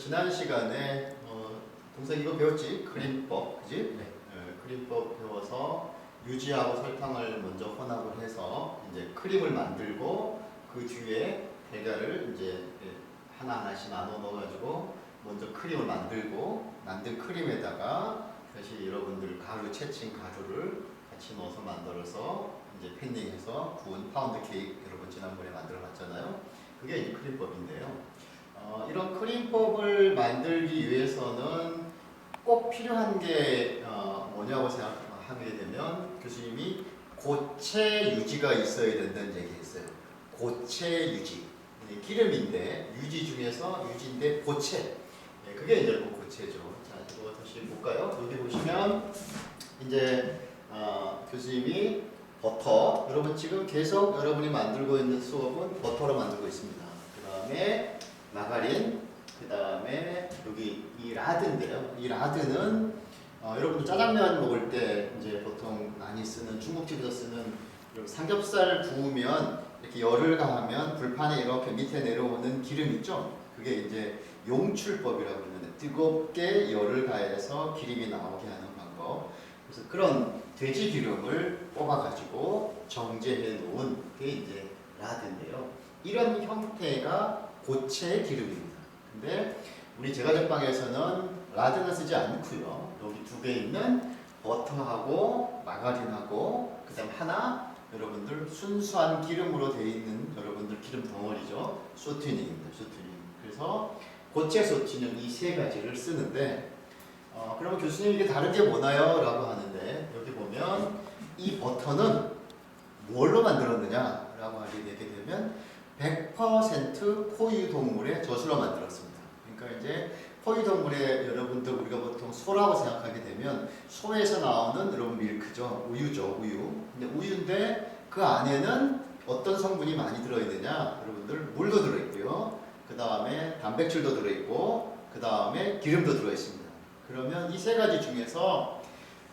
지난 시간에 동생 이거 배웠지? 크림법, 그지? 네. 크림법 배워서 유지하고 설탕을 먼저 혼합을 해서 이제 크림을 만들고 그 뒤에 달걀을 이제 하나하나씩 나눠 넣어가지고 먼저 크림을 만들고 만든 크림에다가 다시 여러분들 가루 채친 가루를 같이 넣어서 만들어서 이제 팬닝해서 구운 파운드 케이크 여러분 지난번에 만들어 봤잖아요. 그게 이제 크림법인데요. 이런 크림법을 만들기 위해서는 꼭 필요한 게 뭐냐고 생각하게 되면 교수님이 고체 유지가 있어야 된다는 얘기했어요. 고체 유지. 기름인데 유지 중에서 유지인데 고체. 그게 이제 고체죠. 자, 이거 다시 볼까요? 여기 보시면 이제 교수님이 버터. 여러분 지금 계속 여러분이 만들고 있는 수업은 버터로 만들고 있습니다. 그 다음에 마가린, 그 다음에 여기 이 라드인데요. 이 라드는 여러분들 짜장면 먹을 때 이제 보통 많이 쓰는 중국집에서 쓰는 삼겹살 구우면 이렇게 열을 가하면 불판에 이렇게 밑에 내려오는 기름 있죠? 그게 이제 용출법이라고 그러는데 뜨겁게 열을 가해서 기름이 나오게 하는 방법. 그래서 그런 돼지 기름을 뽑아가지고 정제해 놓은 게 이제 라드인데요. 이런 형태가 고체 기름입니다. 근데 우리 제과제빵에서는 라드는 쓰지 않고요. 여기 두 개 있는 버터하고 마가린하고 그다음 하나 여러분들 순수한 기름으로 되어 있는 여러분들 기름 덩어리죠. 소트닝입니다. 소트닝. 그래서 고체 소트닝 이 세 가지를 쓰는데 그러면 교수님 이게 다른 게 뭐나요? 라고 하는데 여기 보면 이 버터는 뭘로 만들었느냐? 라고 하게 되게 되면 100% 포유동물의 젖으로 만들었습니다. 그러니까 이제 포유동물의 여러분들 우리가 보통 소라고 생각하게 되면 소에서 나오는 여러분 밀크죠. 우유죠. 우유. 근데 우유인데 그 안에는 어떤 성분이 많이 들어있느냐? 여러분들 물도 들어있고요. 그 다음에 단백질도 들어있고 그 다음에 기름도 들어있습니다. 그러면 이 세 가지 중에서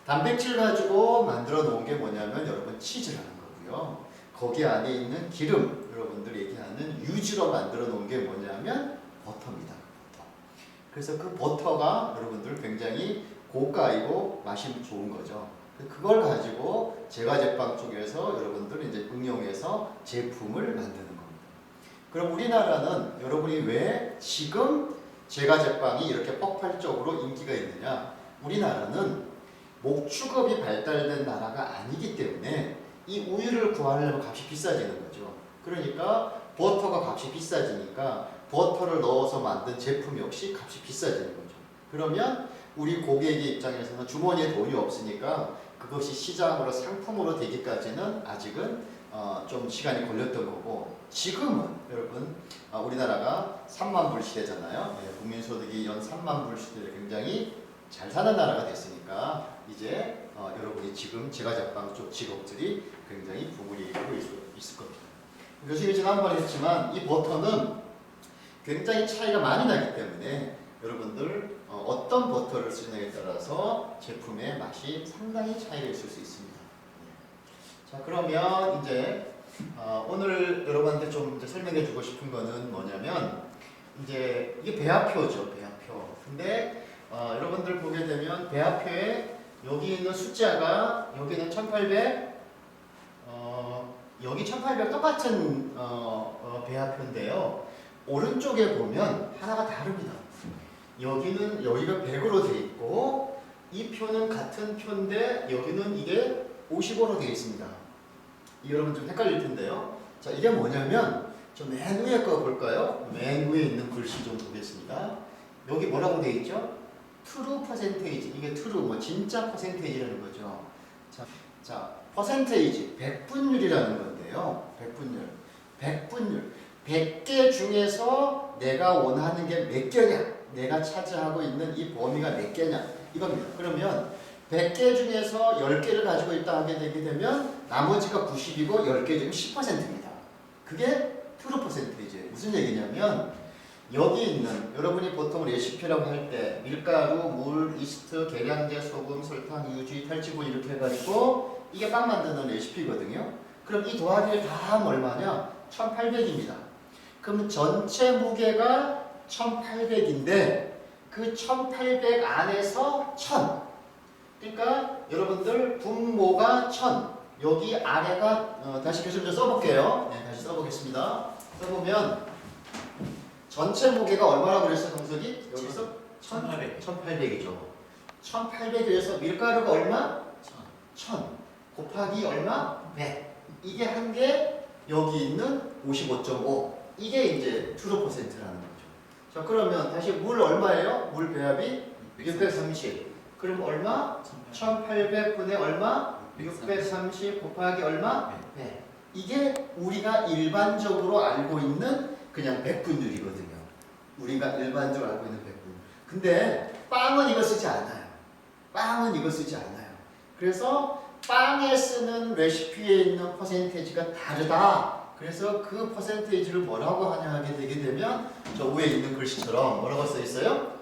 단백질 가지고 만들어 놓은 게 뭐냐면 여러분 치즈라는 거고요. 거기 안에 있는 기름, 여러분들 얘기하는 유지로 만들어 놓은 게 뭐냐면 버터입니다. 버터. 그래서 그 버터가 여러분들 굉장히 고가이고 맛이 좋은 거죠. 그걸 가지고 제과제빵 쪽에서 여러분들 이제 응용해서 제품을 만드는 겁니다. 그럼 우리나라는 여러분이 왜 지금 제과제빵이 이렇게 폭발적으로 인기가 있느냐? 우리나라는 목축업이 발달된 나라가 아니기 때문에 이 우유를 구하려면 값이 비싸지는 거죠. 그러니까 버터가 값이 비싸지니까 버터를 넣어서 만든 제품 역시 값이 비싸지는 거죠. 그러면 우리 고객의 입장에서는 주머니에 돈이 없으니까 그것이 시장으로 상품으로 되기까지는 아직은 좀 시간이 걸렸던 거고 지금은 여러분 우리나라가 3만 불 시대잖아요. 국민소득이 연 3만 불 시대에 굉장히 잘 사는 나라가 됐으니까 이제 여러분이 지금 제과제빵 쪽 직업들이 굉장히 부문이 일고 있을 겁니다. 교수님이 지난번에 했지만 이 버터는 굉장히 차이가 많이 나기 때문에 여러분들 어떤 버터를 쓰느냐에 따라서 제품의 맛이 상당히 차이가 있을 수 있습니다. 자, 그러면 이제 오늘 여러분한테 좀 이제 설명해 주고 싶은 거는 뭐냐면 이제 이게 배합표죠. 배합표. 근데 여러분들 보게 되면 배합표에 여기 있는 숫자가 여기는 1800 여기 1800 똑같은 배합표인데요. 오른쪽에 보면 하나가 다릅니다. 여기는 여기가 100으로 되어 있고 이 표는 같은 표인데 여기는 이게 55로 되어 있습니다. 여러분 좀 헷갈릴 텐데요. 자, 이게 뭐냐면 저 맨 위에 거 볼까요? 맨 위에 있는 글씨 좀 보겠습니다. 여기 뭐라고 되어 있죠? true percentage. 이게 true 뭐 진짜 퍼센테이지라는 거죠. 자, 퍼센테이지 100분율이라는 건데요. 100분율. 100개 중에서 내가 원하는 게 몇 개냐? 내가 차지하고 있는 이 범위가 몇 개냐? 이겁니다. 그러면 100개 중에서 10개를 가지고 있다 하게 되게 되면 나머지가 90이고 10개 중에 10%입니다. 그게 true percentage예요. 무슨 얘기냐면 여기 있는 여러분이 보통 레시피라고 할 때 밀가루, 물, 이스트, 계량제, 소금, 설탕, 유지, 탈취분 이렇게 해가지고 이게 빵 만드는 레시피거든요. 그럼 이 도화지를 다 하면 얼마냐? 1800입니다. 그럼 전체 무게가 1800인데 그 1800 안에서 1000. 그러니까 여러분들 분모가 1000. 여기 아래가 다시 교수님 좀 써볼게요. 네, 다시 써보겠습니다. 써보면 전체 무게가 얼마라고 그랬어요, 동석이? 여기서 1800. 1800이죠. 1800에서 밀가루가 얼마? 1000 곱하기 얼마? 100. 이게 한 개, 여기 있는 55.5. 이게 이제 트루 퍼센트라는 거죠. 자, 그러면 다시 물 얼마예요? 물 배합이 630. 그럼 얼마? 1800분의 얼마? 630 곱하기 얼마? 100. 이게 우리가 일반적으로 알고 있는 그냥 백분율이거든요. 우리가 일반적으로 알고 있는 백분율. 근데 빵은 이거 쓰지 않아요. 빵은 이거 쓰지 않아요. 그래서 빵에 쓰는 레시피에 있는 퍼센테이지가 다르다. 그래서 그 퍼센테이지를 뭐라고 하냐 하게 되게 되면 저 위에 있는 글씨처럼 뭐라고 써 있어요?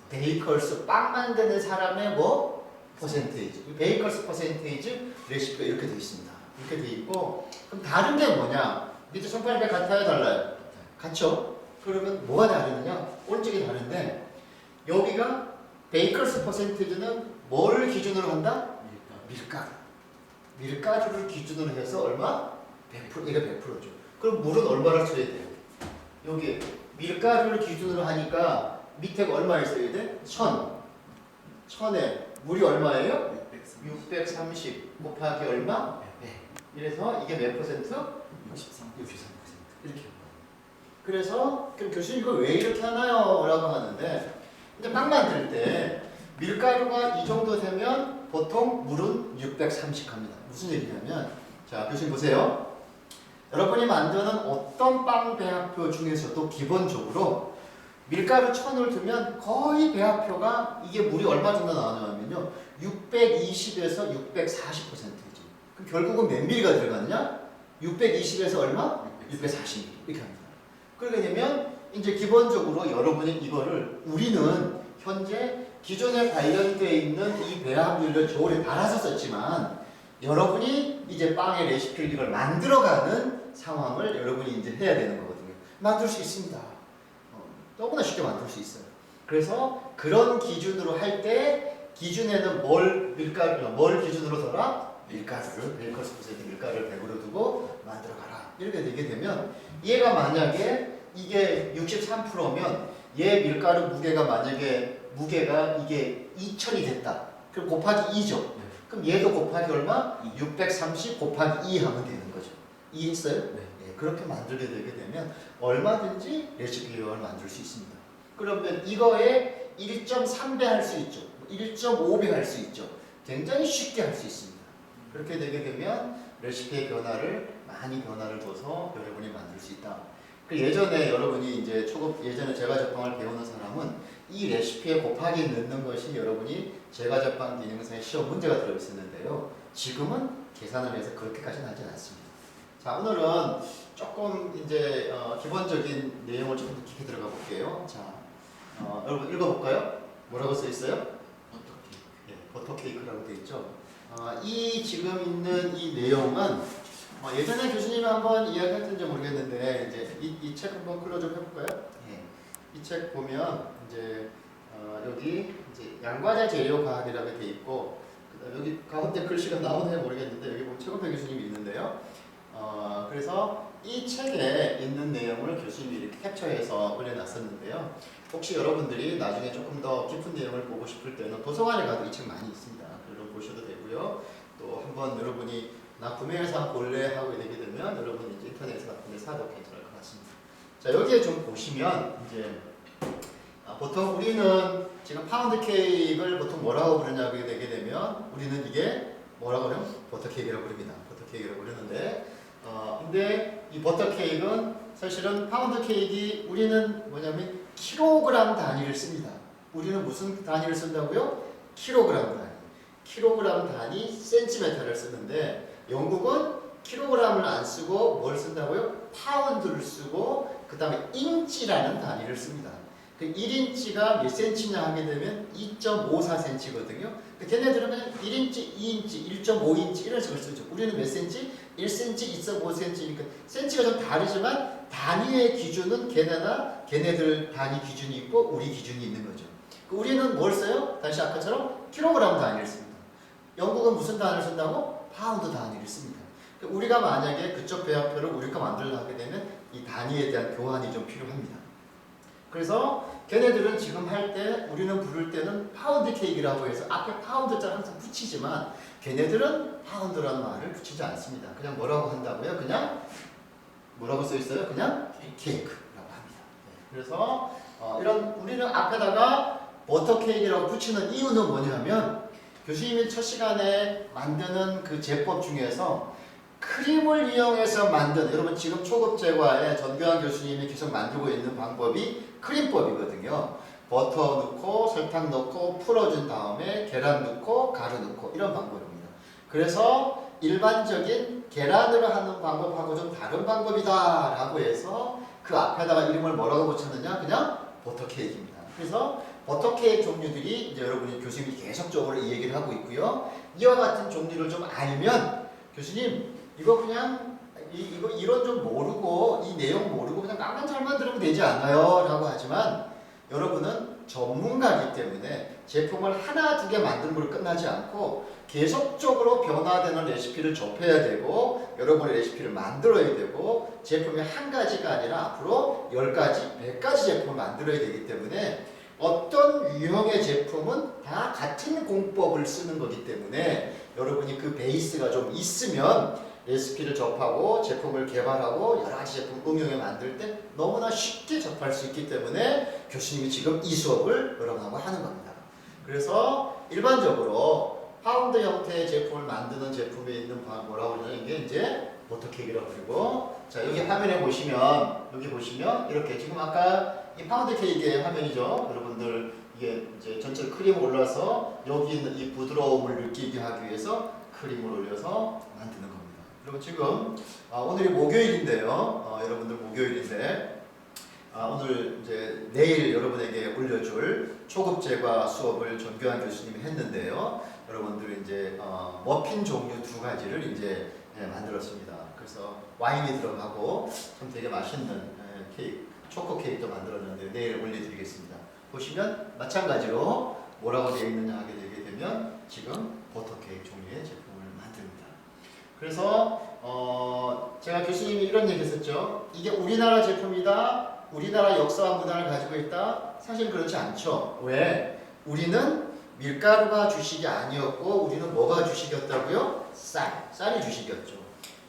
베이커스 빵 만드는 사람의 뭐 퍼센테이지. 베이커스 퍼센테이지 레시피가 이렇게 되어 있습니다. 이렇게 되어 있고 그럼 다른 게 뭐냐? 밑에 1800 같아요, 달라요? 같죠? 그러면 뭐가 다르느냐? 올적이 다른데 여기가 베이커스 퍼센테이지는 뭐를 기준으로 한다? 밀가루를 기준으로 해서 얼마? 100%, 이게 100%죠. 그럼 물은 얼마를 써야 돼요? 여기 밀가루를 기준으로 하니까 밑에가 얼마 있어야 돼? 1000. 1000에 물이 얼마예요? 630 곱하기 얼마? 100. 이래서 이게 몇 퍼센트? 63%. 이렇게. 그래서 그럼 교수님 이거 왜 이렇게 하나요? 라고 하는데 근데 빵 만들 때 밀가루가 이 정도 되면 보통 물은 630 합니다. 무슨 얘기냐면 자 교수님 보세요. 여러분이 만드는 어떤 빵 배합표 중에서도 기본적으로 밀가루 1000을 두면 거의 배합표가 이게 물이 얼마 정도 나오냐면요 620에서 640%지. 그럼 결국은 몇 밀리가 들어갔냐? 620에서 얼마? 640ml 이렇게 합니다. 그렇게 되면 이제 기본적으로 여러분이 이거를 우리는 현재 기존에 관련되어 있는 이 배합률을 저울에 달아서 썼지만 여러분이 이제 빵의 레시피를 이걸 만들어가는 상황을 여러분이 이제 해야 되는 거거든요. 만들 수 있습니다. 너무나 쉽게 만들 수 있어요. 그래서 그런 기준으로 할 때 기준에는 뭘 기준으로 둬라? 밀가루를 베이커스 퍼센트 밀가루를 100으로 두고 만들어가라. 이렇게 되게 되면 얘가 만약에 이게 63%면 얘 밀가루 무게가 만약에 이게 2000이 됐다. 그럼 곱하기 2죠. 그럼 얘도 곱하기 얼마? 630 곱하기 2 하면 되는 거죠. 이해했어요? 네. 예, 그렇게 만들게 되게 되면 얼마든지 레시피를 만들 수 있습니다. 그러면 이거에 1.3배 할 수 있죠. 1.5배 할 수 있죠. 굉장히 쉽게 할 수 있습니다. 그렇게 되게 되면 레시피의 많이 변화를 둬서 여러분이 만들 수 있다. 그 예전에 여러분이 이제 예전에 제과제빵을 배우는 사람은 이 레시피에 곱하기 넣는 것이 여러분이 제과제빵 기능사의 시험 문제가 들어있었는데요. 지금은 계산을 해서 그렇게까지는 하지 않습니다. 자, 오늘은 조금 이제 기본적인 내용을 조금 더 깊이 들어가 볼게요. 자, 여러분 읽어볼까요? 뭐라고 써 있어요? 버터케이크라고 되어 있죠. 이 지금 있는 이 내용은 예전에 교수님이 한번 이야기했던지 모르겠는데 이제 이 책 한번 클로즈업 해볼까요? 예. 이 책 보면 이제 여기 이제 양과자 재료 과학이라고 돼 있고 그다음 여기 가운데 글씨가 나오는지 모르겠는데 여기 보면 최고표 교수님이 있는데요. 그래서 이 책에 있는 내용을 교수님이 이렇게 캡처해서 올려놨었는데요. 혹시 여러분들이 나중에 조금 더 깊은 내용을 보고 싶을 때는 도서관에 가도 이 책 많이 있습니다. 그걸 보셔도 되고요. 또 한번 여러분이 나 구매해서 한번 볼래 하고 되게 되면 여러분이 이제 인터넷에서 같은 데 사도 괜찮을 것 같습니다. 자, 여기에 좀 보시면 이제 보통 우리는 지금 파운드 케이크를 보통 뭐라고 부르냐고 되게 되면 우리는 이게 뭐라고 그래요? 버터 케이크라고 부릅니다. 버터 케이크라고 부르는데 근데 이 버터 케이크는 사실은 파운드 케이크 우리는 뭐냐면 킬로그램 단위를 씁니다. 우리는 무슨 단위를 쓴다고요? 킬로그램 단위. 킬로그램 단위 센티미터를 쓰는데 영국은 킬로그램을 안 쓰고 뭘 쓴다고요? 파운드를 쓰고 그 다음에 인치라는 단위를 씁니다. 그 1인치가 몇 센치냐 하게 되면 2.54cm거든요. 걔네들은 그냥 1인치, 2인치, 1.5인치 이런 식으로 쓰죠. 우리는 몇 센치? 1cm, 2.5cm니까 센치가 좀 다르지만 단위의 기준은 걔네들 단위 기준이 있고 우리 기준이 있는 거죠. 우리는 뭘 써요? 다시 아까처럼 킬로그램 단위를 씁니다. 영국은 무슨 단위를 쓴다고? 파운드 단위를 씁니다. 우리가 만약에 그쪽 배합표를 우리가 만들려고 하게 되면 이 단위에 대한 교환이 좀 필요합니다. 그래서 걔네들은 지금 할 때 우리는 부를 때는 파운드 케이크라고 해서 앞에 파운드자를 항상 붙이지만 걔네들은 파운드라는 말을 붙이지 않습니다. 그냥 뭐라고 한다고요? 그냥 뭐라고 써 있어요? 그냥 케이크라고 합니다. 그래서 이런 우리는 앞에다가 버터 케이크라고 붙이는 이유는 뭐냐면 교수님이 첫 시간에 만드는 그 제법 중에서 크림을 이용해서 만든 여러분 지금 초급 제과에 전교환 교수님이 계속 만들고 있는 방법이 크림법이거든요. 버터 넣고 설탕 넣고 풀어준 다음에 계란 넣고 가루 넣고 이런 방법입니다. 그래서 일반적인 계란으로 하는 방법하고 좀 다른 방법이다 라고 해서 그 앞에다가 이름을 뭐라고 붙였느냐? 그냥 버터 케이크입니다. 그래서 버터 케이크 종류들이 이제 여러분이 교수님이 계속적으로 이 얘기를 하고 있고요. 이와 같은 종류를 좀 알면 교수님 이거 그냥 이거 이론 좀 모르고 이 내용 모르고 그냥 나만 잘 만들면 되지 않아요? 라고 하지만 여러분은 전문가이기 때문에 제품을 하나 두 개 만들므로 끝나지 않고 계속적으로 변화되는 레시피를 접해야 되고 여러분의 레시피를 만들어야 되고 제품이 한 가지가 아니라 앞으로 10가지, 100가지 제품을 만들어야 되기 때문에 어떤 유형의 제품은 다 같은 공법을 쓰는 거기 때문에 여러분이 그 베이스가 좀 있으면 레시피를 접하고 제품을 개발하고 여러 가지 제품 응용해 만들 때 너무나 쉽게 접할 수 있기 때문에 교수님이 지금 이 수업을 여러분하고 하는 겁니다. 그래서 일반적으로 파운드 형태의 제품을 만드는 제품에 있는 뭐라고 그러냐면 이게 이제 버터 케이크라고 그러고 자 여기 화면에 보시면 여기 보시면 이렇게 지금 아까 이 파운드 케이크의 화면이죠. 여러분들 이게 이제 전체 크림 올라서 여기 있는 이 부드러움을 느끼게 하기 위해서 크림을 올려서 만드는 겁니다. 그리고 지금 오늘이 목요일인데요. 여러분들 목요일인데 오늘 이제 내일 여러분에게 올려줄 초급 제과 수업을 전교환 교수님이 했는데요. 여러분들 이제 머핀 종류 2가지를 이제 만들었습니다. 그래서 와인이 들어가고 참 되게 맛있는 케이크, 초코 케이크도 만들었는데 내일 올려드리겠습니다. 보시면 마찬가지로 뭐라고 되어 있느냐 하게 되게 되면 지금 버터 케이크 종류의 제품을 만듭니다. 그래서 제가 교수님이 이런 얘기 했었죠. 이게 우리나라 제품이다. 우리나라 역사와 문화를 가지고 있다. 사실 그렇지 않죠. 왜? 우리는 밀가루가 주식이 아니었고 우리는 뭐가 주식이었다고요? 쌀이 주식이었죠.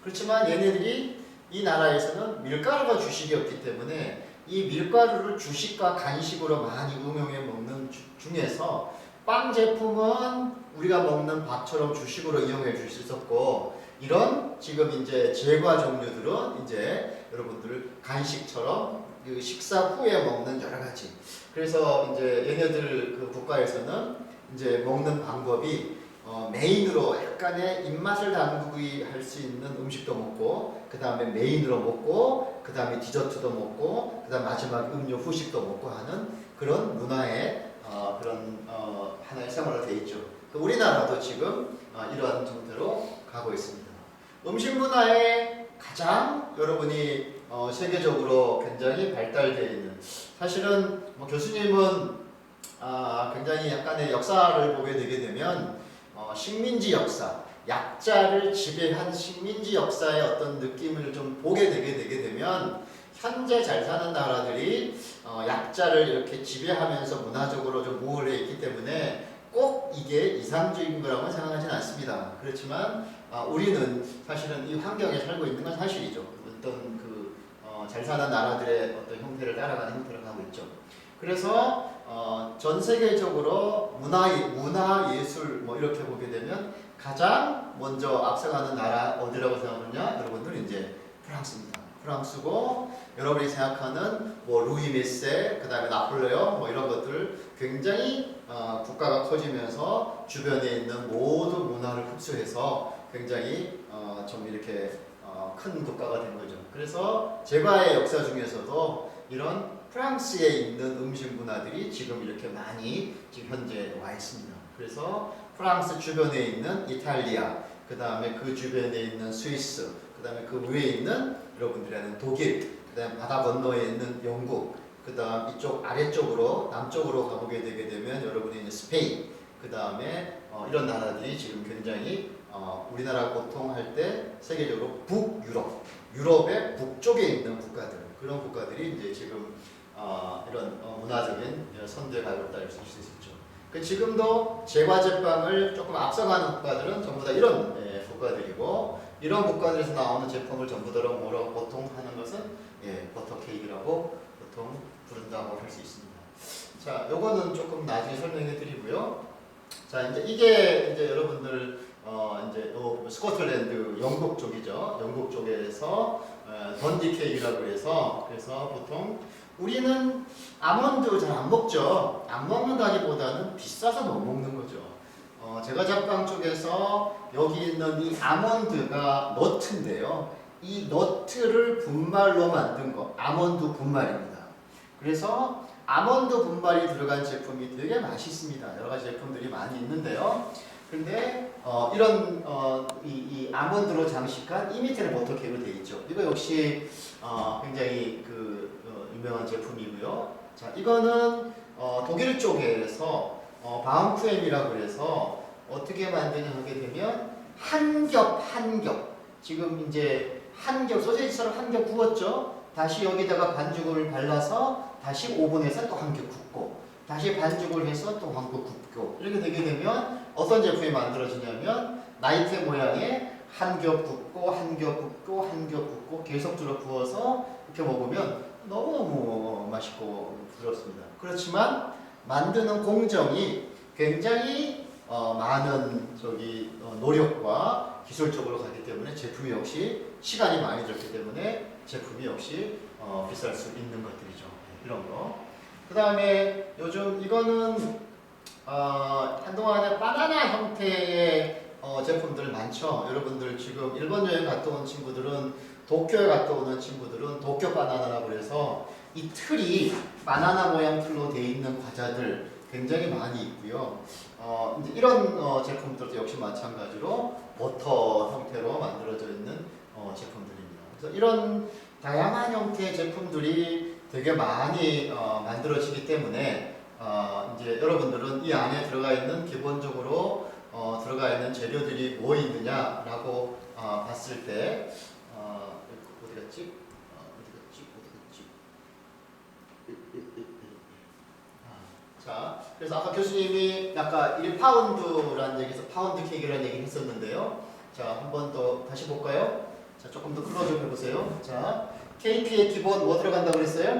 그렇지만 얘네들이 이 나라에서는 밀가루가 주식이었기 때문에 이 밀가루를 주식과 간식으로 많이 응용해 먹는 중에서 빵 제품은 우리가 먹는 밥처럼 주식으로 이용해 줄 수 있었고 이런 지금 이제 제과 종류들은 이제 여러분들 간식처럼 그 식사 후에 먹는 여러 가지. 그래서 이제 얘네들 그 국가에서는 이제 먹는 방법이 메인으로 약간의 입맛을 당기게 할 수 있는 음식도 먹고 그 다음에 메인으로 먹고 그 다음에 디저트도 먹고 그 다음 마지막 음료 후식도 먹고 하는 그런 문화의 그런 하나의 생활로 되어 있죠. 우리나라도 지금 이러한 형태로 가고 있습니다. 음식 문화에 가장 여러분이 세계적으로 굉장히 발달되어 있는 사실은 교수님은 굉장히 약간의 역사를 보게 되게 되면 식민지 역사, 약자를 지배한 식민지 역사의 어떤 느낌을 좀 보게 되게 되면 현재 잘 사는 나라들이 약자를 이렇게 지배하면서 문화적으로 좀 우월해 있기 때문에 꼭 이게 이상적인 거라고는 생각하지는 않습니다. 그렇지만 우리는 사실은 이 환경에 살고 있는 건 사실이죠. 어떤 잘 사는 나라들의 어떤 형태를 따라가는 형태를 하고 있죠. 그래서 전 세계적으로 문화 예술 뭐 이렇게 보게 되면 가장 먼저 앞서가는 나라 어디라고 생각하느냐? 여러분들 이제 프랑스입니다. 프랑스고 여러분이 생각하는 뭐 루이 메세, 그 다음에 나폴레옹 뭐 이런 것들 굉장히 국가가 커지면서 주변에 있는 모든 문화를 흡수해서 굉장히 좀 이렇게 큰 국가가 된 거죠. 그래서 제과의 역사 중에서도 이런 프랑스에 있는 음식 문화들이 지금 이렇게 많이 지금 현재 와 있습니다. 그래서 프랑스 주변에 있는 이탈리아, 그 다음에 그 주변에 있는 스위스, 그 다음에 그 위에 있는 여러분들이 아는 독일 그다음 바다 건너에 있는 영국, 그다음 이쪽 아래쪽으로 남쪽으로 가보게 되게 되면 여러분이 이제 스페인, 그다음에 이런 나라들이 지금 굉장히 우리나라 보통 할 때 세계적으로 북유럽, 유럽의 북쪽에 있는 국가들, 그런 국가들이 이제 지금 이런 문화적인 선두에 가고 있다 할 수 있죠. 그 지금도 제과제빵을 조금 앞서가는 국가들은 전부 다 이런 국가들이고, 이런 국가들에서 나오는 제품을 전부 다 뭐라고 보통 하는 것은 버터 케이크라고 보통 부른다고 할 수 있습니다. 자, 요거는 조금 나중에 설명해 드리고요. 자, 이게 이제 여러분들 이제 스코틀랜드 영국 쪽이죠. 영국 쪽에서 던디 케이크라고 해서, 그래서 보통 우리는 아몬드 잘 안 먹죠. 안 먹는다기보다는 비싸서 못 먹는 거죠. 제과제빵 쪽에서 여기 있는 이 아몬드가 너트인데요. 이 너트를 분말로 만든 거, 아몬드 분말입니다. 그래서 아몬드 분말이 들어간 제품이 되게 맛있습니다. 여러 가지 제품들이 많이 있는데요. 근데 이런 이 아몬드로 장식한 이 밑에는 버터 케이크로 되어 있죠. 이거 역시 굉장히 유명한 제품이고요. 자, 이거는 독일 쪽에서 바움크엠이라고 해서 어떻게 만드냐 하게 되면 한 겹 지금 이제 한 겹 소세지처럼 한 겹 구웠죠. 다시 여기다가 반죽을 발라서 다시 오븐에서 또 한 겹 굽고, 다시 반죽을 해서 또 한 겹 굽고, 이렇게 되게 되면 어떤 제품이 만들어지냐면 나이트 모양의 한 겹 굽고 한 겹 굽고 한 겹 굽고 계속적으로 구워서 이렇게 먹으면 너무너무 맛있고 부드럽습니다. 그렇지만 만드는 공정이 굉장히 많은 노력과 기술적으로 가기 때문에 제품이 역시 시간이 많이 들었기 때문에 제품이 역시 비쌀 수 있는 것들이죠. 이런 거. 그 다음에 요즘 이거는 한동안에 바나나 형태의 제품들 많죠. 여러분들 지금 일본 여행 갔다 온 친구들은, 도쿄에 갔다 오는 친구들은 도쿄 바나나라고 해서 이 틀이 바나나 모양 틀로 되어 있는 과자들 굉장히 많이 있고요. 이제 이런 제품들도 역시 마찬가지로 버터 형태로 만들어져 있는 제품들입니다. 그래서 이런 다양한 형태의 제품들이 되게 많이 만들어지기 때문에 이제 여러분들은 이 안에 들어가 있는 기본적으로 들어가 있는 재료들이 뭐 있느냐라고 봤을 때 어디 갔지? 자, 그래서 아까 교수님이 아까 1파운드라는 얘기에서 파운드 케이크라는 얘기를 했었는데요. 자, 한 번 더 다시 볼까요? 자, 조금 더 클로즈업 해보세요. 자, 케이크의 기본 뭐 들어간다고 그랬어요?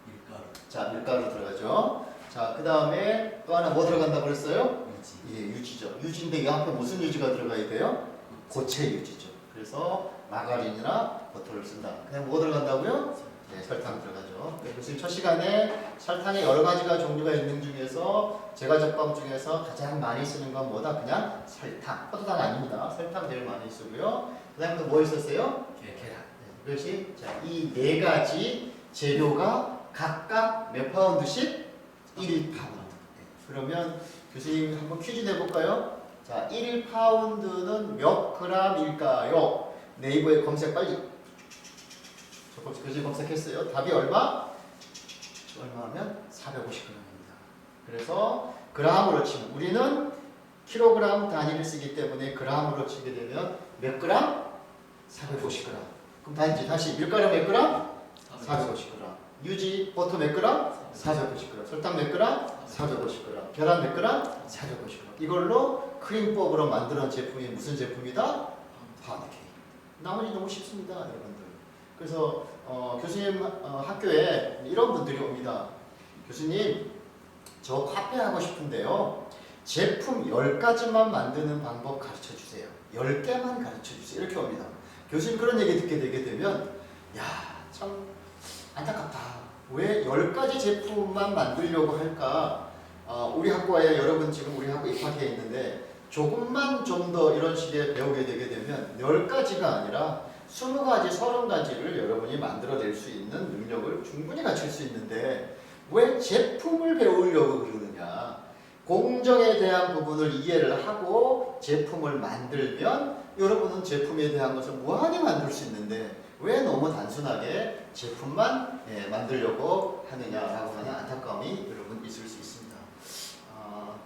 밀가루. 자, 밀가루 들어가죠. 자, 그 다음에 또 하나 뭐 들어간다고 그랬어요? 유지. 예, 유지죠. 유지인데 이 앞에 무슨 유지가 들어가야 돼요? 고체 유지죠. 그래서 마가린이나 버터를 쓴다. 그냥 뭐 들어간다고요? 네, 설탕 들어가죠. 네, 교수님 첫 시간에 설탕의 여러 가지가 종류가 있는 중에서 제과제빵 중에서 가장 많이 쓰는 건 뭐다? 그냥 설탕. 포도당 아닙니다. 설탕 제일 많이 쓰고요. 그 다음에 또 뭐 있었어요? 계란. 네, 그것이 이 네 가지 재료가 각각 몇 파운드씩? 1파운드. 네, 그러면 교수님 한번 퀴즈 내볼까요? 자, 1파운드는 몇 g일까요? 네이버에 검색 빨리. 교수님 검색했어요. 답이 얼마? 얼마면 450g입니다. 그래서 g으로 치면 우리는 킬로그램 단위를 쓰기 때문에 g으로 치게 되면 몇 g? 450g. 그럼 다시 밀가루 몇 g? 450g. 유지 버터 몇 g? 450g. 설탕 몇 g? 450g. 계란 몇 g? 450g. 이걸로 크림법으로 만드는 제품이 무슨 제품이다? 파운드 케이크. 나머지 너무 쉽습니다, 여러분들. 그래서 교수님 학교에 이런 분들이 옵니다. 교수님, 저 카페 하고 싶은데요. 제품 10가지만 만드는 방법 가르쳐 주세요. 10개만 가르쳐 주세요. 이렇게 옵니다. 교수님 그런 얘기 듣게 되게 되면 야, 참 안타깝다. 왜 10가지 제품만 만들려고 할까? 우리 학과에 여러분 지금 우리 학교 입학해 있는데 조금만 좀 더 이런 식의 배우게 되게 되면 10가지가 아니라 20가지, 30가지를 여러분이 만들어낼 수 있는 능력을 충분히 갖출 수 있는데 왜 제품을 배우려고 그러느냐. 공정에 대한 부분을 이해를 하고 제품을 만들면 여러분은 제품에 대한 것을 무한히 만들 수 있는데 왜 너무 단순하게 제품만 만들려고 하느냐라고 하는 안타까움이 여러분 있을 수 있습니다.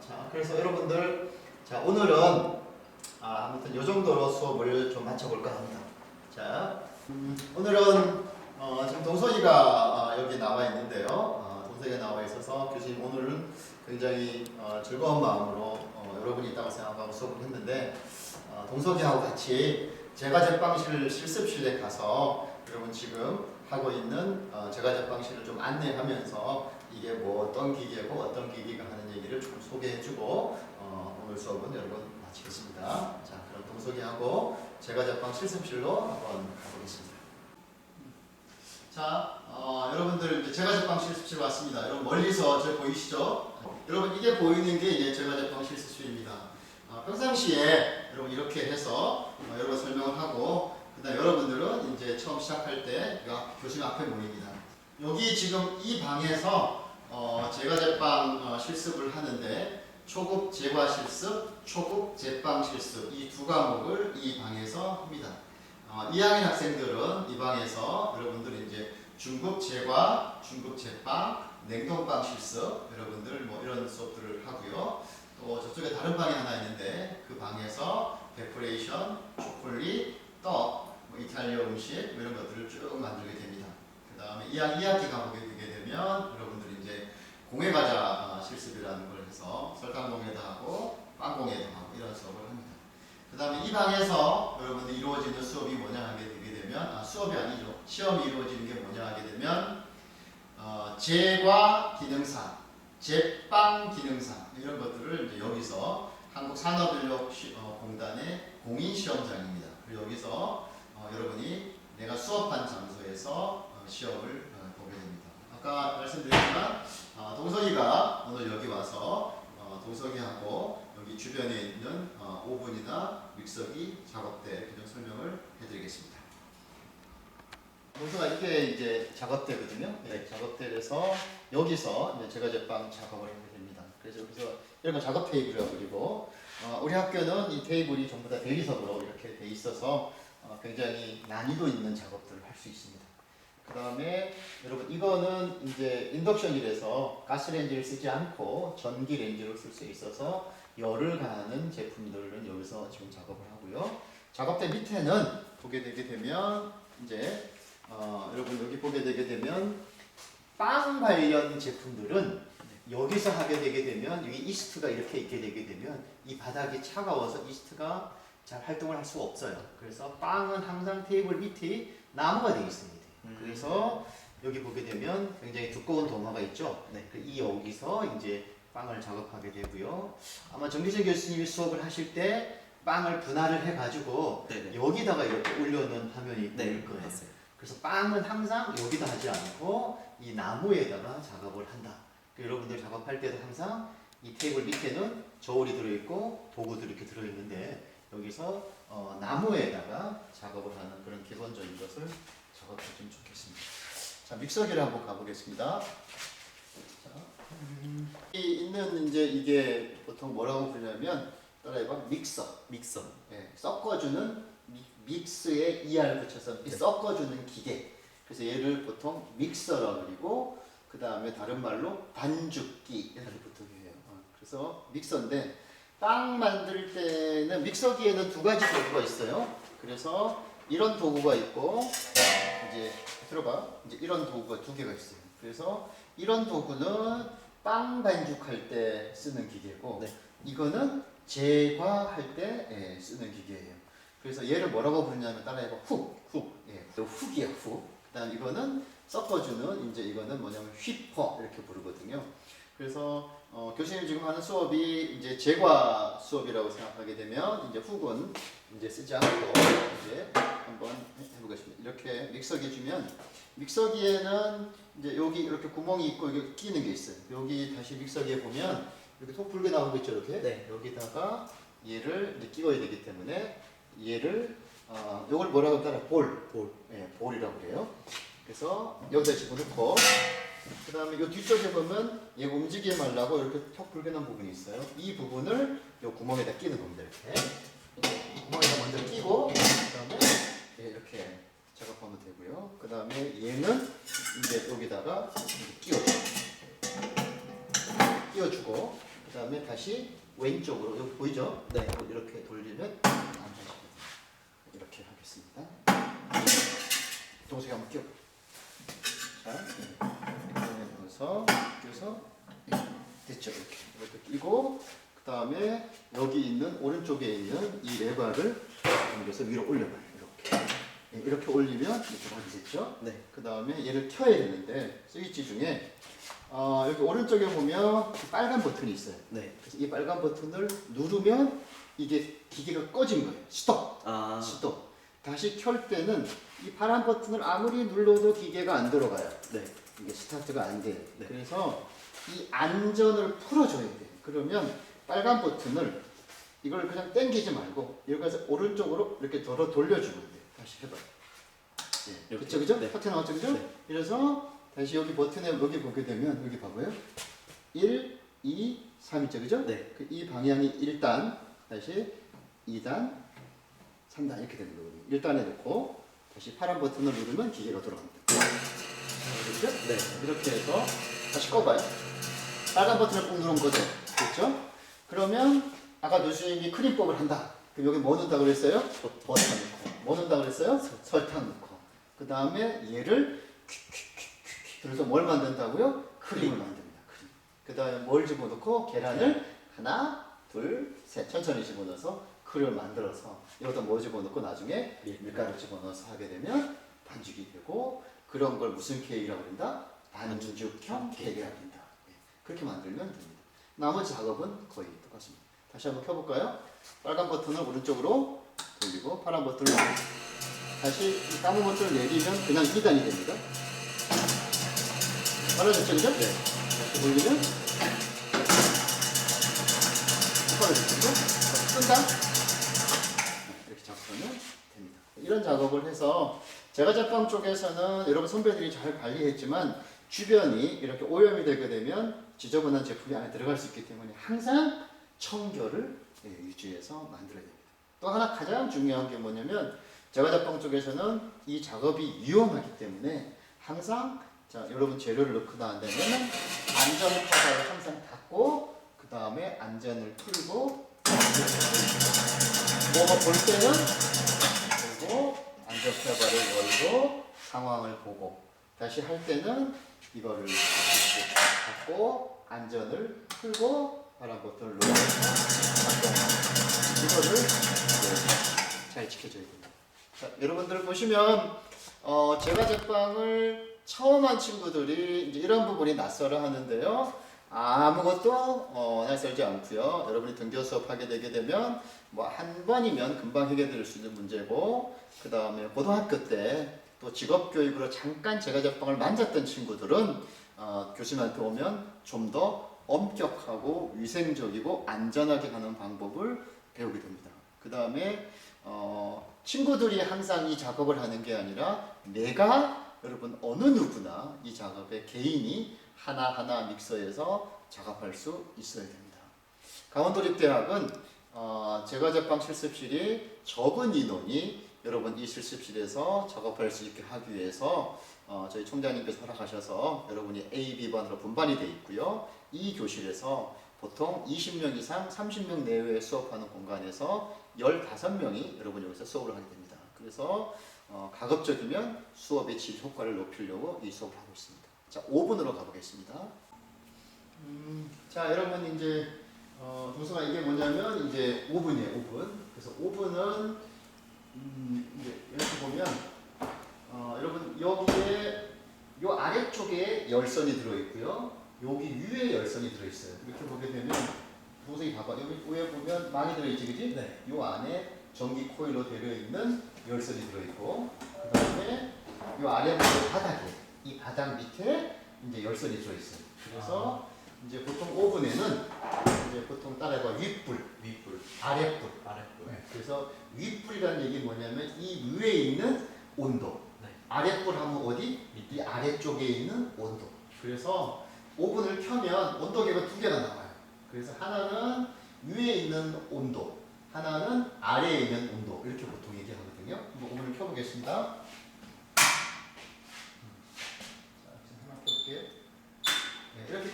자, 그래서 여러분들 자 오늘은 아무튼 이 정도로 수업을 좀 마쳐볼까 합니다. 자, 오늘은 지금 동석이가 여기 나와 있는데요. 동석이가 나와 있어서 교수님 오늘은 굉장히 즐거운 마음으로 여러분이 있다고 생각하고 수업을 했는데 동석이하고 같이 제과제빵실 실습실에 가서 여러분 지금 하고 있는 제과제빵실을 좀 안내하면서 이게 뭐 어떤 기계고 어떤 기계가 하는 얘기를 좀 소개해주고 오늘 수업은 여러분 마치겠습니다. 자, 그럼 동석이하고 제과제빵 실습실로 한번 가보겠습니다. 자, 여러분들 제과제빵 실습실 왔습니다. 여러분 멀리서 저 보이시죠? 여러분 이게 보이는 게 이제 제과제빵 실습실입니다. 평상시에 여러분 이렇게 해서 여러분 설명을 하고 그다음 여러분들은 이제 처음 시작할 때 교실 앞에 모입니다. 여기 지금 이 방에서 제과제빵 실습을 하는데 초급 제과 실습, 초급 제빵 실습 이 두 과목을 이 방에서 합니다. 2학년 학생들은 이 방에서 여러분들 이제 중급 제과, 중급 제빵, 냉동빵 실습 여러분들 뭐 이런 수업들을 하고요. 또 저쪽에 다른 방이 하나 있는데 그 방에서 데코레이션, 초콜릿, 떡, 뭐 이탈리아 음식 뭐 이런 것들을 쭉 만들게 됩니다. 그 다음에 2학기가 보게 되게 되면 여러분들이 이제 공예과자 실습이라는 걸 해서 설탕공예도 하고 빵공예도 하고 이런 수업을 합니다. 그 다음에 이 방에서 여러분들 이루어지는 수업이 뭐냐 하게 되게 되면 수업이 아니죠. 시험이 이루어지는 게 뭐냐 하게 되면 제과 기능사, 제빵 기능사 이런 것들을 이제 여기서 한국산업인력공단의 공인시험장입니다. 그리고 여기서 여러분이 내가 수업한 장소에서 시험을 보게 됩니다. 아까 말씀드렸지만 동석이가 오늘 여기 와서 동석이하고 여기 주변에 있는 오븐이나 믹서기 작업대 그냥 설명을 해드리겠습니다. 동석아 이게 이제 작업대거든요. 네, 작업대에서 여기서 이제 제과제빵 작업을 하게 됩니다. 그래서 여기서 이런 거 작업 테이블이라고 그리고 우리 학교는 이 테이블이 전부 다 대리석으로 이렇게 돼 있어서 굉장히 난이도 있는 작업들을 할 수 있습니다. 그 다음에 여러분 이거는 이제 인덕션이라서 가스레인지를 쓰지 않고 전기 레인지로 쓸 수 있어서 열을 가하는 제품들은 여기서 지금 작업을 하고요. 작업대 밑에는 보게 되게 되면 이제 여러분 여기 보게 되게 되면 빵 관련 제품들은 여기서 하게 되게 되면 여기 이스트가 이렇게 있게 되게 되면 이 바닥이 차가워서 이스트가 잘 활동을 할 수가 없어요. 그래서 빵은 항상 테이블 밑에 나무가 되어 있습니다. 그래서 여기 보게 되면 굉장히 두꺼운 도마가 있죠. 네, 이 여기서 이제 빵을 작업하게 되고요. 아마 정기재 교수님이 수업을 하실 때 빵을 분할을 해가지고 여기다가 이렇게 올려놓은 화면이 보일 거예요. 맞아요. 그래서 빵은 항상 여기다 하지 않고 이 나무에다가 작업을 한다. 여러분들 작업할 때도 항상 이 테이블 밑에는 저울이 들어있고 도구들이 이렇게 들어있는데 여기서 나무에다가 작업을 하는 그런 기본적인 것을 작업해주면 좋겠습니다. 자, 믹서기를 한번 가보겠습니다. 자, 있는 이제 이게 보통 뭐라고 부르냐면 따라해봐 믹서. 네, 섞어주는 믹스에 ER 붙여서 섞어주는 기계. 그래서 얘를 보통 믹서라고 그리고 그 다음에 다른 말로 반죽기 이렇게 보통 해요. 그래서 믹서인데 빵 만들 때는 믹서기에는 두 가지 도구가 있어요. 그래서 이런 도구가 있고 이제 들어봐 이제 이런 도구가 두 개가 있어요. 그래서 이런 도구는 빵 반죽할 때 쓰는 기계고 이거는 제과할 때 쓰는 기계예요. 그래서 얘를 뭐라고 부르냐면 따라해봐 훅. 훅이야 훅. 그다음 이거는 섞어주는 이제 이거는 뭐냐면 휘퍼 이렇게 부르거든요. 그래서 교수님 지금 하는 수업이 이제 제과 수업이라고 생각하게 되면 이제 훅은 이제 쓰지 않고 이제 한번 해보겠습니다. 이렇게 믹서기 주면 믹서기에는 이제 여기 이렇게 구멍이 있고 여기 끼는 게 있어요. 여기 다시 믹서기에 보면 이렇게 톡 불게 나오고 있죠 이렇게. 네. 여기다가 얘를 이제 끼워야 되기 때문에 얘를 이걸 뭐라고 따라 볼이라고 그래요. 그래서 여기다 집어넣고 그 다음에 이 뒤쪽에 보면 얘가 움직이지 말라고 이렇게 턱 불게난 부분이 있어요. 이 부분을 이 구멍에다 끼는 겁니다. 이렇게 구멍에다 먼저 끼고 그 다음에 이렇게 작업하면 되고요. 그 다음에 얘는 이제 여기다가 끼워주고 그 다음에 다시 왼쪽으로 여기 보이죠? 네. 이렇게 돌리면 안 되시거든요. 이렇게 하겠습니다. 동생이 한번 끼워. 자, 이렇게 넣어서 끼워서 됐죠? 이렇게 끼고 그 다음에 여기 있는 오른쪽에 있는 이 레버를 당겨서 위로 올려봐요. 이렇게 올리면 이렇게 많이 됐죠? 네. 그 다음에 얘를 켜야 되는데 스위치 중에 여기 오른쪽에 보면 빨간 버튼이 있어요. 네. 그래서 이 빨간 버튼을 누르면 이게 기계가 꺼진 거예요. 스톱. 아. 스톱. 다시 켤 때는 이 파란 버튼을 아무리 눌러도 기계가 안 들어가요. 네. 이게 스타트가 안 돼요. 네. 그래서 이 안전을 풀어줘야 돼요. 그러면 빨간 버튼을 이걸 그냥 당기지 말고 여기서 오른쪽으로 이렇게 돌려주면 돼요. 다시 해봐요. 예. 그쵸, 그죠? 네. 파트 나왔죠, 그죠? 네. 그래서 다시 여기 버튼에 여기 보게 되면 여기 봐봐요. 1, 2, 3 있죠, 그죠? 네. 이 방향이 1단, 다시 2단, 3단 이렇게 되는 거거든요. 1단에 놓고 다시 파란 버튼을 누르면 기계가 돌아갑니다. 그렇죠? 네. 이렇게 해서 다시 꺼봐요. 빨간 버튼을 꾹 누른 거죠. 그렇죠? 그러면 아까 교수님이 크림법을 한다. 그럼 여기 뭐 넣는다 그랬어요? 버터 넣고. 뭐 넣는다 그랬어요? 설탕 넣고. 그 다음에 얘를 퀵퀵퀵퀵 그래서 뭘 만든다고요? 크림을 만듭니다. 크림. 그 다음에 뭘 집어넣고 계란을 하나, 둘, 셋 천천히 집어넣어서 크림을 만들어서 여기다 뭐 집어넣고 나중에 밀가루 집어넣어서 하게 되면 반죽이 되고 그런 걸 무슨 케이크라고 그런다? 반죽형 케이크라고 한다. 그렇게 만들면 됩니다. 나머지 작업은 거의 똑같습니다. 다시 한번 켜볼까요? 빨간 버튼을 오른쪽으로 돌리고 파란 버튼을 다시 이 까만 버튼을 내리면 그냥 2단이 됩니다. 빨라졌죠, 그죠? 네. 다시 돌리면 빨라졌죠, 그죠? 끈다. 이렇게 작업하면 됩니다. 이런 작업을 해서 제가 제빵 쪽에서는 여러분 선배들이 잘 관리했지만 주변이 이렇게 오염이 되게 되면 지저분한 제품이 안에 들어갈 수 있기 때문에 항상 청결을 유지해서 만들어야 됩니다. 또 하나 가장 중요한 게 뭐냐면 제가 제빵 쪽에서는 이 작업이 위험하기 때문에 항상 자 여러분 재료를 넣고 난 다음에는 안전 커버를 항상 닫고 그 다음에 안전을 풀고 뭐가 볼 때는 그리고 안전 커버를 열고 상황을 보고 다시 할 때는 이거를 닫고 안전을 풀고 파란 버튼을 누르고 이거를 잘 지켜줘야 됩니다. 자, 여러분들 보시면 제가 제빵을 처음 한 친구들이 이제 이런 부분이 낯설어 하는데요. 아무것도 낯설지 않고요. 여러분이 등교 수업하게 되게 되면 뭐 한 번이면 금방 해결될 수 있는 문제고 그 다음에 고등학교 때 또 직업교육으로 잠깐 제가 제빵을 만졌던 친구들은 교수님한테 오면 좀 더 엄격하고 위생적이고 안전하게 하는 방법을 배우게 됩니다. 그 다음에 친구들이 항상 이 작업을 하는 게 아니라 내가 여러분 어느 누구나 이 작업에 개인이 하나하나 믹서에서 작업할 수 있어야 됩니다. 강원도립대학은 제과 제빵 실습실이 적은 인원이 여러분 이 실습실에서 작업할 수 있게 하기 위해서 저희 총장님께서 허락하셔서 여러분이 A, B반으로 분반이 되어 있고요. 이 교실에서 보통 20명 이상 30명 내외 수업하는 공간에서 15명이 여러분 여기서 수업을 하게 됩니다. 그래서 가급적이면 수업의 질 효과를 높이려고 이 수업을 하고 있습니다. 자, 5분으로 가보겠습니다. 자, 여러분 이제 동서가 이게 뭐냐면 이제 5분이에요. 5분. 그래서 5분은 이제 이렇게 보면 여러분 여기에 요 아래쪽에 열선이 들어있고요. 여기 위에 열선이 들어있어요. 이렇게 보게 되면 동생이 봐봐. 여기 위에 보면 많이 들어있지, 그지? 네. 요 안에 전기 코일로 되어있는 열선이 들어있고 그 다음에 요 아래 보면 바닥에 이 바닥 밑에 이제 열선이 들어있어요. 그래서 이제 보통 오븐에는 이제 보통 따라해봐 윗불, 아랫불. 네. 그래서 윗불이라는 얘기 뭐냐면 이 위에 있는 온도. 네. 아랫불 하면 어디? 이 아래쪽에 있는 온도. 그래서 오븐을 켜면 온도계가 두 개가 나와요. 그래서 하나는 위에 있는 온도, 하나는 아래에 있는 온도. 이렇게 보통 얘기하거든요. 한번 오븐을 켜보겠습니다.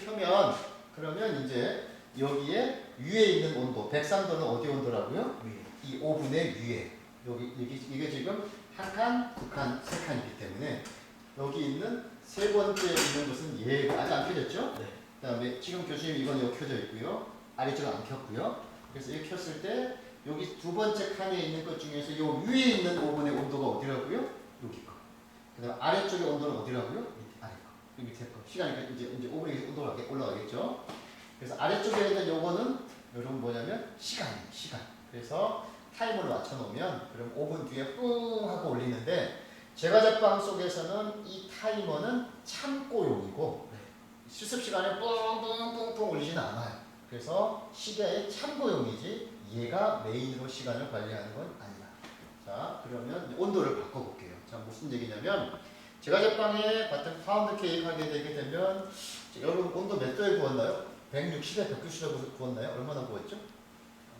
불을 켜면 그러면 이제 여기에 위에 있는 온도 103도는 어디 온도라고요? 위에. 이 오븐의 위에 여기 이게 지금 한 칸, 두 칸, 세 칸이기 때문에 여기 있는 세 번째 있는 것은 얘가 아직 안 켜졌죠? 네. 그다음에 지금 교수님 이건 여기 켜져 있고요. 아래쪽은 안 켰고요. 그래서 이렇게 켰을 때 여기 두 번째 칸에 있는 것 중에서 요 위에 있는 오븐의 온도가 어디라고요? 여기 거. 그다음 아래쪽의 온도는 어디라고요? 밑에 아래 거. 이 밑에 거. 시간이 이제 오븐이 온도가 올라가겠죠. 그래서 아래쪽에 있는 요거는 여러분 뭐냐면 시간이에요. 시간. 그래서 타이머를 맞춰 놓으면 그럼 5분 뒤에 뿡 하고 올리는데 제과 제빵 속에서는 이 타이머는 참고용이고 네. 실습 시간에 뿡뿡뿡뿡 올리지는 않아요. 그래서 시계의 참고용이지 얘가 메인으로 시간을 관리하는 건 아니다. 자, 그러면 온도를 바꿔볼게요. 자, 무슨 얘기냐면 제과 제빵에 같은 파운드 케이크 하게 되게 되면 여러분 온도 몇 도에 구웠나요? 160에 190에 구웠나요? 얼마나 구웠죠?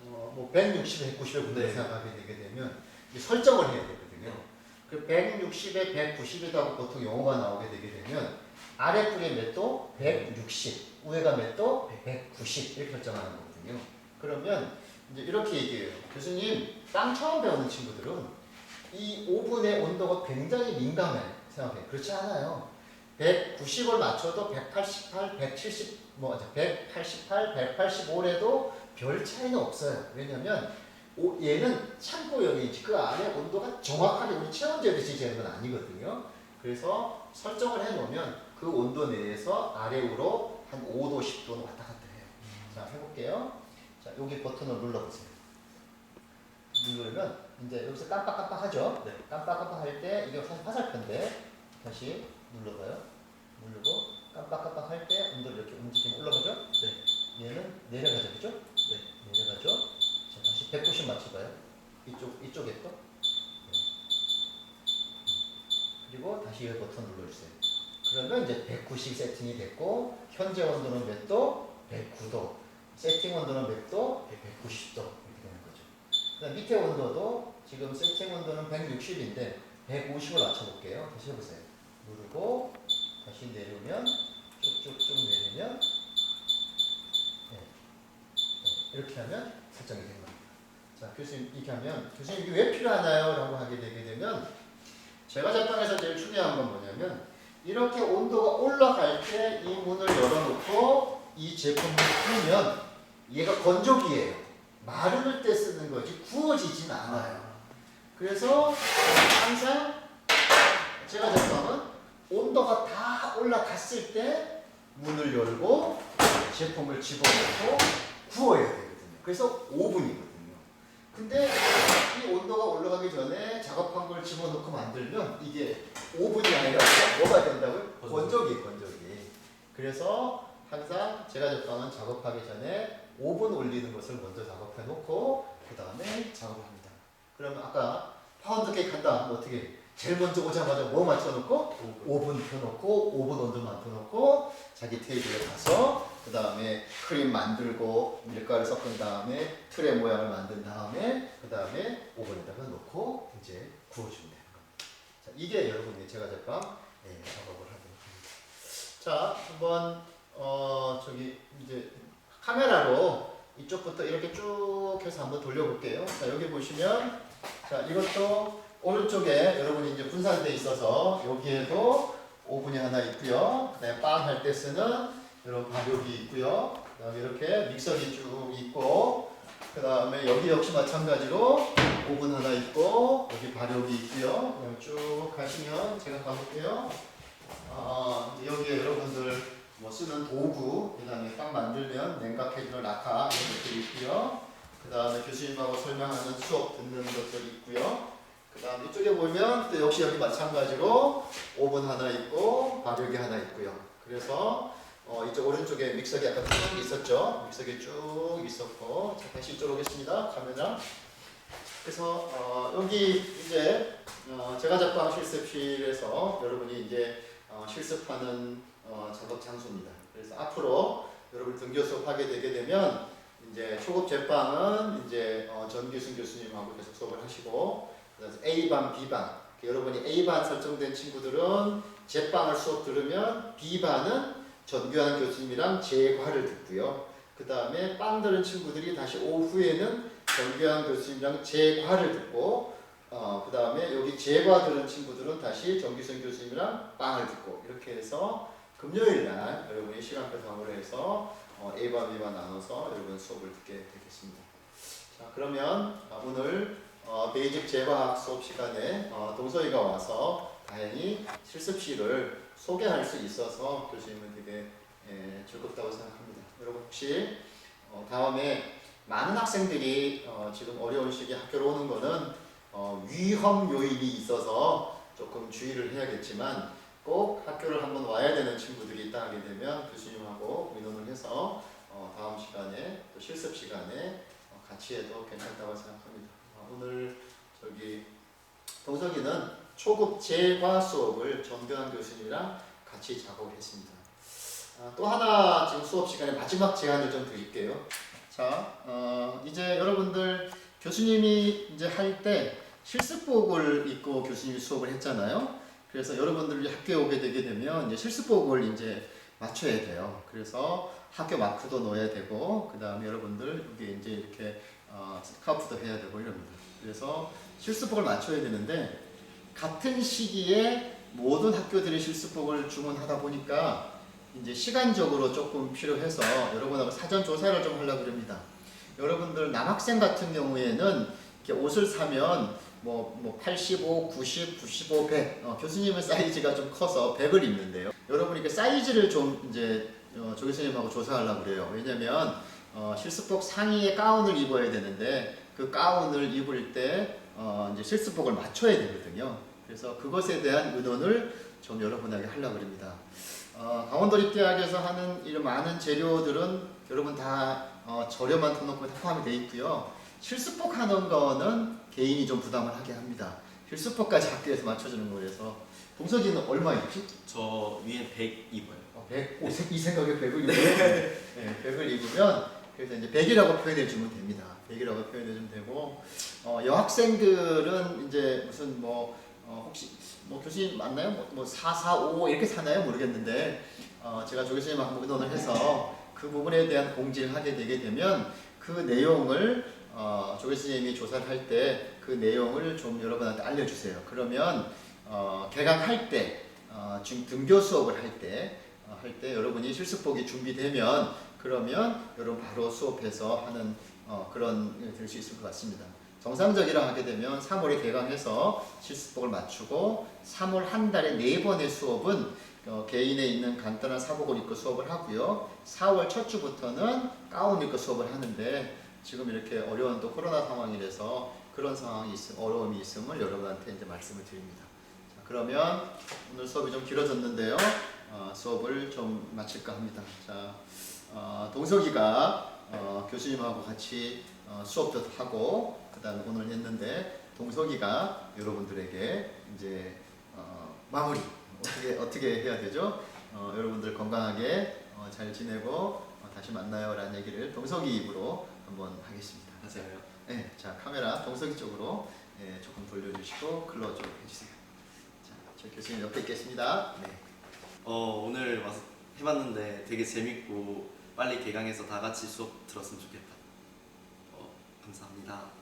뭐 160에 190에 구운다 네. 생각하게 되게 되면 이제 설정을 해야 되거든요. 그 160에 190이라고 보통 용어가 나오게 되게 되면 아래 뿌리 몇 도? 160. 위에가 몇 도? 190 이렇게 설정하는 거거든요. 그러면 이제 이렇게 얘기해요. 교수님, 빵 처음 배우는 친구들은 이 오븐의 온도가 굉장히 민감해 생각해요. 그렇지 않아요. 190을 맞춰도 188, 170, 188, 185래도 별 차이는 없어요. 왜냐면 얘는 참고용이지 그 안에 온도가 정확하게 우리 체온 재듯이 재는 건 아니거든요. 그래서 설정을 해놓으면 그 온도 내에서 아래 위로 한 5도, 10도는 왔다 갔다 해요. 자, 해볼게요. 자, 여기 버튼을 눌러보세요. 누르면 이제 여기서 깜빡깜빡하죠? 네. 깜빡깜빡할 때 이게 사실 화살표인데 다시 눌러봐요. 누르고 깜빡깜빡할 때 온도를 이렇게 움직이면 올라가죠? 네. 얘는 내려가죠, 그죠? 네. 내려가죠? 자, 다시 190 맞춰봐요. 이쪽에 또. 네. 그리고 다시 이 버튼 눌러주세요. 그러면 이제 190 세팅이 됐고 현재 온도는 몇 도? 109도. 세팅 온도는 몇 도? 190도. 이렇게 되는 거죠. 그다음 밑에 온도도 지금 세팅 온도는 160인데 150을 맞춰볼게요. 다시 해보세요. 누르고 다시 내리면 쭉쭉쭉 내리면 네. 이렇게 하면 설정이 된 겁니다. 자, 교수님 이렇게 하면 교수님 이게 왜 필요하나요? 라고 하게 되게 되면 제과 제빵에서 제일 중요한 건 뭐냐면 이렇게 온도가 올라갈 때 이 문을 열어놓고 이 제품을 풀면 얘가 건조기예요. 마를 때 쓰는 거지 구워지진 않아요. 그래서 항상 제과 제빵은 온도가 다 올라갔을 때 문을 열고 제품을 집어넣고 구워야 되거든요. 그래서 5분이거든요. 근데 이 온도가 올라가기 전에 작업한 걸 집어넣고 만들면 이게 5분이 아니라 뭐가 된다고요? 건조기. 그래서 항상 제과 제빵은 작업하기 전에 5분 올리는 것을 먼저 작업해 놓고 그 다음에 작업을 합니다. 그러면 아까 파운드 케이크 한다 하면 어떻게 해요? 제일 먼저 오자마자 뭐 맞춰놓고 5분 펴놓고 5분 온도만 펴놓고 자기 테이블에 가서 그 다음에 크림 만들고 밀가루 섞은 다음에 틀의 모양을 만든 다음에 그 다음에 오븐에다가 넣고 이제 구워주면 되는 겁니다. 자, 이게 여러분의 제과 제빵 작업을 하도록 합니다. 자, 한번 저기 이제 카메라로 이쪽부터 이렇게 쭉 해서 한번 돌려볼게요. 자, 여기 보시면 자, 이것도 오른쪽에 여러분이 이제 분산되어 있어서 여기에도 오븐이 하나 있고요. 그다음에 빵 할 때 쓰는 이런 발효기 있고요. 그다음에 이렇게 믹서기 쭉 있고, 그다음에 여기 역시 마찬가지로 오븐 하나 있고 여기 발효기 있고요. 그냥 쭉 가시면 제가 가볼게요. 여기에 여러분들 뭐 쓰는 도구, 그다음에 빵 만들면 냉각해주는 라카 이런 것들이 있고요. 그다음에 교수님하고 설명하는 수업 듣는 것들이 있고요. 그 다음 이쪽에 보면 또 역시 여기 마찬가지로 오븐 하나 있고 발효기 하나 있고요. 그래서 이쪽 오른쪽에 믹서기 아까 쭉 있었죠. 믹서기 쭉 있었고, 자, 다시 이쪽으로 오겠습니다. 카메라. 그래서 여기 이제 제과 제빵 실습실에서 여러분이 이제 실습하는 작업 장소입니다. 그래서 앞으로 여러분 등교 수업하게 되게 되면 이제 초급 제빵은 이제 전규승 교수님하고 계속 수업을 하시고, 그래서 A반, B반. 여러분이 A반 설정된 친구들은 제빵을 수업 들으면 B반은 전교한 교수님이랑 재과를 듣고요. 그 다음에 빵 들은 친구들이 다시 오후에는 전교한 교수님이랑 재과를 듣고 그 다음에 여기 재과 들은 친구들은 다시 정규선 교수님이랑 빵을 듣고 이렇게 해서 금요일 날 여러분이 시간표 상으로 해서 A반 B반 나눠서 여러분 수업을 듣게 되겠습니다. 자, 그러면 오늘 베이직 재과학 수업 시간에 동서이가 와서 다행히 실습실을 소개할 수 있어서 교수님은 되게 즐겁다고 생각합니다. 여러분 혹시 다음에 많은 학생들이 지금 어려운 시기에 학교로 오는 거는 위험 요인이 있어서 조금 주의를 해야겠지만 꼭 학교를 한번 와야 되는 친구들이 있다 하게 되면 교수님하고 의논을 해서 다음 시간에 또 실습 시간에 같이 해도 괜찮다고 생각합니다. 오늘 저기 동석이는 초급 재과 수업을 전교한 교수님이랑 같이 작업을 했습니다. 또 하나 지금 수업 시간에 마지막 제안을 좀 드릴게요. 자, 이제 여러분들 교수님이 이제 할 때 실습복을 입고 교수님이 수업을 했잖아요. 그래서 여러분들이 학교에 오게 되게 되면 이제 실습복을 이제 맞춰야 돼요. 그래서 학교 마크도 넣어야 되고, 그 다음에 여러분들 여기 이제 이렇게 스카프도 해야 되고 이럽니다. 그래서 실습복을 맞춰야 되는데 같은 시기에 모든 학교들의 실습복을 주문하다 보니까 이제 시간적으로 조금 필요해서 여러분하고 사전 조사를 좀 하려고 합니다. 여러분들 남학생 같은 경우에는 이렇게 옷을 사면 뭐 85, 90, 95, 100 교수님의 사이즈가 좀 커서 100을 입는데요. 여러분이 그 사이즈를 좀 이제 조 교수님하고 조사하려고 그래요. 왜냐면 실습복 상의에 가운을 입어야 되는데 그 가운을 입을 때 이제 실습복을 맞춰야 되거든요. 그래서 그것에 대한 의논을 좀 여러분에게 하려고 합니다. 강원도립대학에서 하는 이런 많은 재료들은 여러분 다 저렴한 등록금에 포함이 되어 있고요. 실습복 하는 거는 개인이 좀 부담을 하게 합니다. 실습복까지 학교에서 맞춰주는 거라서. 동석이는 얼마 입지? 저 위에 100 입어요. 100? 이 생각에 100을 입어요? 네, 100을 입으면 그래서 이제 100이라고 표현해 주면 됩니다. 100이라고 표현해 주면 되고 여학생들은 이제 무슨 혹시 교수님 맞나요? 뭐 445 이렇게 사나요? 모르겠는데 제가 조 교수님하고 의논을 해서 그 부분에 대한 공지를 하게 되게 되면 그 내용을 조 교수님이 조사를 할 때 그 내용을 좀 여러분한테 알려주세요. 그러면 개강할 때 등교 수업을 할 때 여러분이 실습복이 준비되면 그러면 여러분 바로 수업해서 하는 그런 될 수 있을 것 같습니다. 정상적이라 하게 되면 3월에 개강해서 실습복을 맞추고 3월 한 달에 4번의 수업은 개인에 있는 간단한 사복을 입고 수업을 하고요. 4월 첫 주부터는 가운 입고 수업을 하는데 지금 이렇게 어려운 또 코로나 상황이라서 그런 상황이 어려움이 있음을 여러분한테 이제 말씀을 드립니다. 자, 그러면 오늘 수업이 좀 길어졌는데요. 수업을 좀 마칠까 합니다. 자, 동석이가 교수님하고 같이 수업도 하고 그다음에 오늘 했는데 동석이가 여러분들에게 이제 마무리 어떻게 해야 되죠? 여러분들 건강하게 잘 지내고 다시 만나요라는 얘기를 동석이 입으로 한번 하겠습니다. 맞아요. 네, 자 카메라 동석이 쪽으로 조금 돌려주시고 클로즈 해주세요. 자, 저 교수님 옆에 있겠습니다. 네. 오늘 와서 해봤는데 되게 재밌고 빨리 개강해서 다 같이 수업 들었으면 좋겠다. 감사합니다.